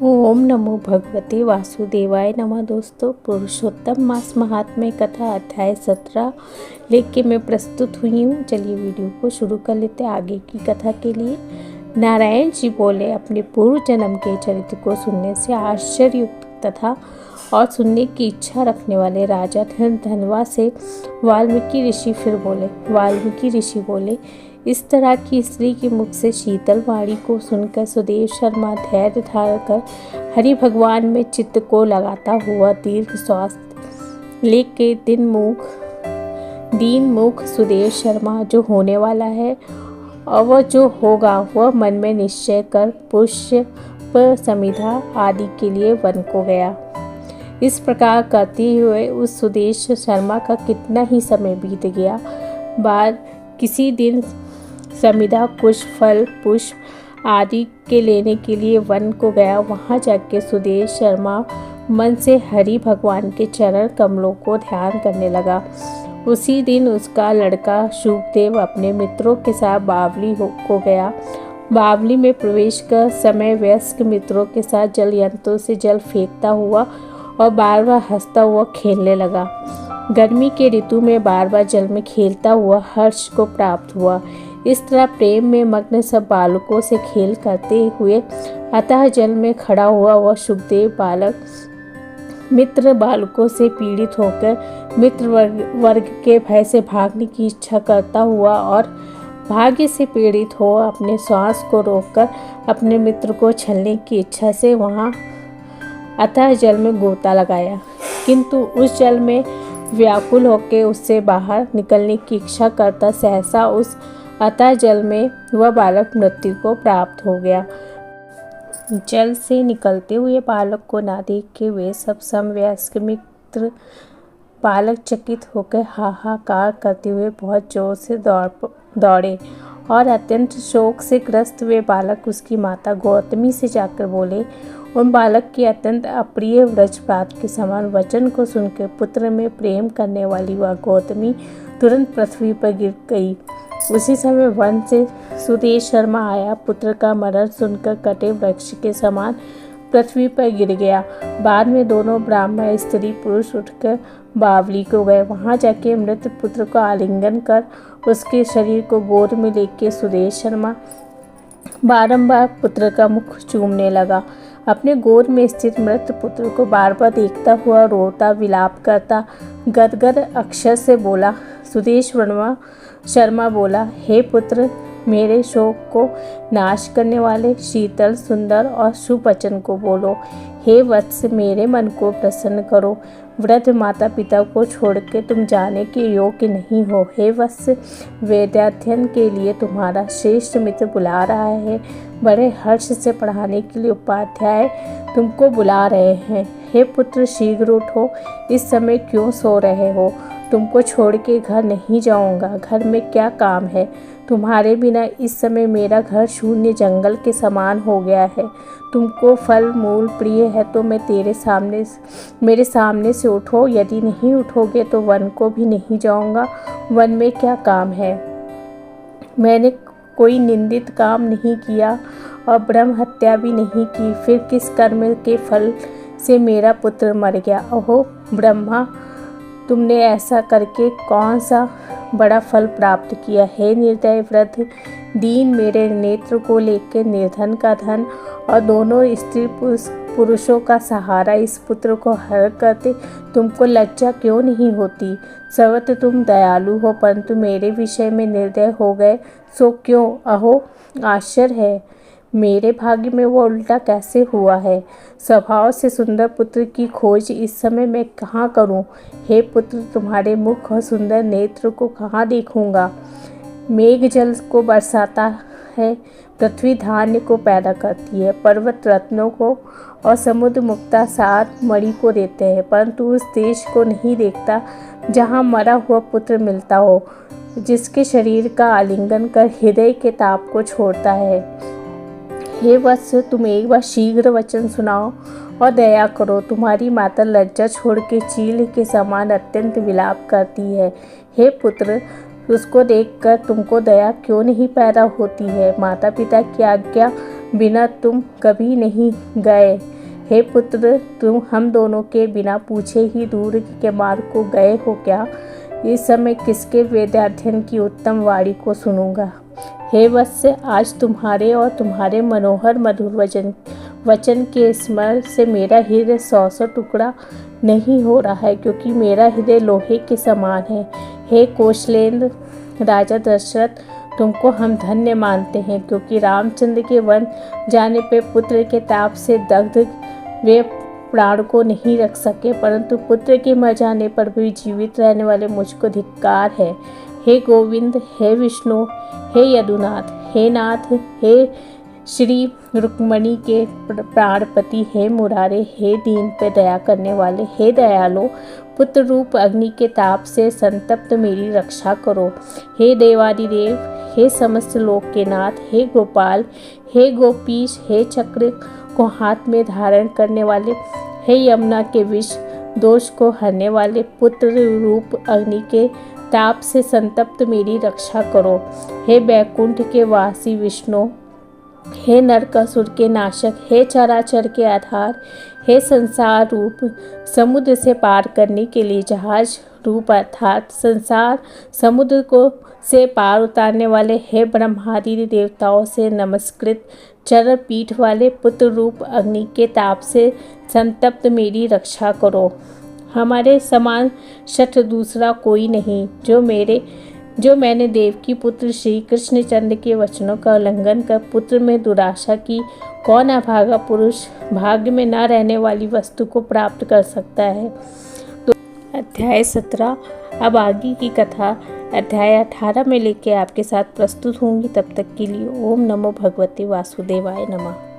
ओम नमो भगवते वासुदेवाय नमः। दोस्तों, पुरुषोत्तम मास महात्म्य कथा अध्याय 17 लेके मैं प्रस्तुत हुई हूँ। चलिए वीडियो को शुरू कर लेते हैं आगे की कथा के लिए। नारायण जी बोले, अपने पूर्व जन्म के चरित्र को सुनने से आश्चर्ययुक्त तथा और सुनने की इच्छा रखने वाले राजा धनवा से वाल्मीकि ऋषि बोले, इस तरह की स्त्री के मुख से शीतल वाणी को सुनकर सुदेव शर्मा धैर्य धारण कर हरि भगवान में चित्त को लगाता हुआ दीर्घ श्वास लेके दीन मुख सुदेव शर्मा जो होने वाला है और वह जो होगा वह मन में निश्चय कर पुष्प समिधा आदि के लिए वन को गया। इस प्रकार करते हुए उस सुदेश शर्मा का कितना ही समय बीत गया। बाद किसी दिन समिधा कुछ फल पुष्प आदि के लेने के लिए वन को गया। वहां जाके सुदेश शर्मा मन से हरि भगवान के चरण कमलों को ध्यान करने लगा। उसी दिन उसका लड़का शुभदेव अपने मित्रों के साथ बावली को गया। बावली में प्रवेश कर समय वयस्क मित्रों के साथ जल यंत्रों से जल फेंकता हुआ और बार बार हंसता हुआ खेलने लगा। गर्मी के ऋतु में बार बार जल में खेलता हुआ हर्ष को प्राप्त हुआ। इस तरह प्रेम में मग्न सब बालकों से खेल करते हुए अतः जल में खड़ा हुआ वह शुभदेव बालक मित्र बालकों से पीड़ित होकर मित्र वर्ग के भय से भागने की इच्छा करता हुआ और भाग्य से पीड़ित हो अपने श्वास को रोककर अपने मित्र को छलने की इच्छा से वहां अतः जल में गोता लगाया, किंतु उस जल में व्याकुल होकर उससे बाहर निकलने की इच्छा करता सहसा उस अतः जल में वह बालक मृत्यु को प्राप्त हो गया। जल से निकलते हुए बालक को ना देख के वे सब समवयस्क मित्र बालक चकित होकर हाहाकार करते हुए बहुत जोर से दौड़े और अत्यंत शोक से ग्रस्त वे बालक उसकी माता गौतमी से जाकर बोले। उन बालक की अत्यंत अप्रिय व्रजपात के समान वचन को सुनकर पुत्र में प्रेम करने वाली वह गौतमी तुरंत पृथ्वी पर गिर गई। उसी समय वन से सुदेश शर्मा आया। पुत्र का मरण सुनकर कटे वृक्ष के समान पृथ्वी पर गिर गया। बाद में दोनों ब्राह्मण स्त्री पुरुष उठकर बावली को गए। वहां जाके मृत पुत्र को आलिंगन कर उसके शरीर को गोद में लेके सुदेश शर्मा बारंबार पुत्र का मुख चूमने लगा। अपने गोद में स्थित मृत पुत्र को बार बार देखता हुआ रोता विलाप करता गदगद अक्षर से बोला। सुदेश शर्मा बोला, हे पुत्र, मेरे शोक को नाश करने वाले शीतल सुंदर और शुभ वचन को बोलो। हे वत्स, मेरे मन को प्रसन्न करो। वृद्ध माता पिता को छोड़ के तुम जाने के योग्य नहीं हो। हे वत्स, वेदाध्ययन के लिए तुम्हारा श्रेष्ठ मित्र बुला रहा है। बड़े हर्ष से पढ़ाने के लिए उपाध्याय तुमको बुला रहे हैं। हे पुत्र, शीघ्र उठो। इस समय क्यों सो रहे हो? तुमको छोड़ के घर नहीं जाऊंगा। घर में क्या काम है? तुम्हारे बिना इस समय मेरा घर शून्य जंगल के समान हो गया है। तुमको फल मूल प्रिय है तो मेरे सामने से उठो। यदि नहीं उठोगे तो वन को भी नहीं जाऊंगा। वन में क्या काम है? मैंने कोई निंदित काम नहीं किया और ब्रह्म हत्या भी नहीं की। फिर किस कर्म के फल से मेरा पुत्र मर गया? ओहो ब्रह्मा, तुमने ऐसा करके कौन सा बड़ा फल प्राप्त किया? हे निर्दय वृद्ध दीन, मेरे नेत्र को लेकर निर्धन का धन और दोनों स्त्री पुरुषों का सहारा इस पुत्र को हर करते तुमको लज्जा क्यों नहीं होती? सर्वत्र तुम दयालु हो, परंतु मेरे विषय में निर्दय हो गए सो क्यों? अहो आश्चर्य है, मेरे भाग्य में वो उल्टा कैसे हुआ है? स्वभाव से सुंदर पुत्र की खोज इस समय मैं कहाँ करूँ? हे पुत्र, तुम्हारे मुख और सुंदर नेत्र को कहाँ देखूँगा? मेघ जल को बरसाता है, पृथ्वी धान्य को पैदा करती है, पर्वत रत्नों को और समुद्र मुक्ता सात मणि को देते हैं, परंतु उस देश को नहीं देखता जहाँ मरा हुआ पुत्र मिलता हो, जिसके शरीर का आलिंगन कर हृदय के ताप को छोड़ता है। हे वत्स, तुम एक बार शीघ्र वचन सुनाओ और दया करो। तुम्हारी माता लज्जा छोड़ के चील के समान अत्यंत विलाप करती है। हे पुत्र, उसको देखकर तुमको दया क्यों नहीं पैदा होती है? माता पिता की आज्ञा बिना तुम कभी नहीं गए। हे पुत्र, तुम हम दोनों के बिना पूछे ही दूर के मार्ग को गए हो क्या? इस समय किसके वेदाध्ययन की उत्तम वाणी को सुनूंगा? हे वत्स, आज तुम्हारे और तुम्हारे मनोहर मधुर वचन के स्मरण से मेरा हृदय 100 टुकड़ा नहीं हो रहा है, क्योंकि मेरा हृदय लोहे के समान है। हे कौशलेंद्र राजा दशरथ, तुमको हम धन्य मानते हैं, क्योंकि रामचंद्र के वन जाने पे पुत्र के ताप से दग्ध वे प्राण को नहीं रख सके, परंतु पुत्र के मर जाने पर भी जीवित रहने वाले मुझको धिक्कार है। हे गोविंद, हे विष्णु, हे यदुनाथ, हे नाथ, हे श्री रुक्मणी के प्राणपति, हे मुरारे, हे दीन पे दया करने वाले, हे दयालो, पुत्र रूप अग्नि के ताप से संतप्त मेरी रक्षा करो। हे देवादिदेव, हे समस्त लोक के नाथ, हे गोपाल, हे गोपीश, हे चक्र को हाथ में धारण करने वाले, हे यमुना के विष दोष को हरने वाले, पुत्र रूप अग्नि के ताप से संतप्त मेरी रक्षा करो। हे बैकुंठ के वासी विष्णु, हे नरकासुर के नाशक, हे चराचर के आधार, हे संसार रूप समुद्र से पार करने के लिए जहाज रूप अर्थात संसार समुद्र को से पार उतारने वाले, हे ब्रह्मादि देवताओं से नमस्कृत चरण पीठ वाले, पुत्र रूप अग्नि के ताप से संतप्त मेरी रक्षा करो। हमारे समान शठ दूसरा कोई नहीं, जो मैंने देवकी पुत्र श्री कृष्णचंद्र के वचनों का उल्लंघन कर पुत्र में दुराशा की। कौन अभागा पुरुष भाग्य में न रहने वाली वस्तु को प्राप्त कर सकता है। तो अध्याय 17। अब आगे की कथा अध्याय 18 में लेके आपके साथ प्रस्तुत होंगी। तब तक के लिए ओम नमो भगवते वासुदेवाय नमः।